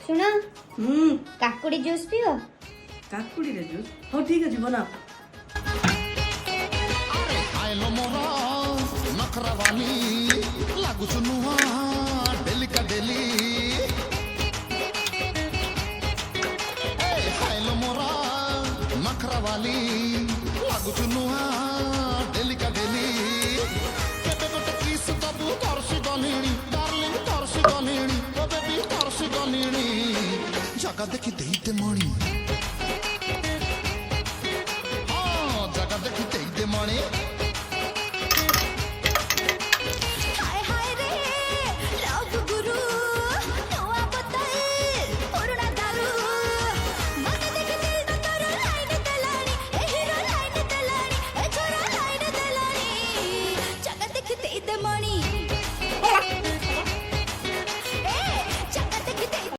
ଶୁଣ କାକୁଡି ଜୁସ୍ ପିଅ। କାକୁଡିରେ ଜୁସ୍ ହଉ ଠିକ ଅଛି ବନାଅ। ଆଇଲୋ ମୋର ନଖରାବାଲି ଲାଗୁଛୁ ନୁହଁ ଡେଲିକା ଡେଲି ଆଇଲୋ ମୋର ନଖରାବାଲି ଲାଗୁଛୁ ନୁହଁ ଡେଲିକା ଡେଲି କେବେ ଗୋଟେ କିସ୍ ଦବୁ ତରସି ଗଲିଣି ଡାର୍ଲିଂ ତରସି ଗଲିଣି ଓ ବେବି ତରସି ଗଲିଣି ଜାଗା ଦେଖି ଦେଇତେ ମଣି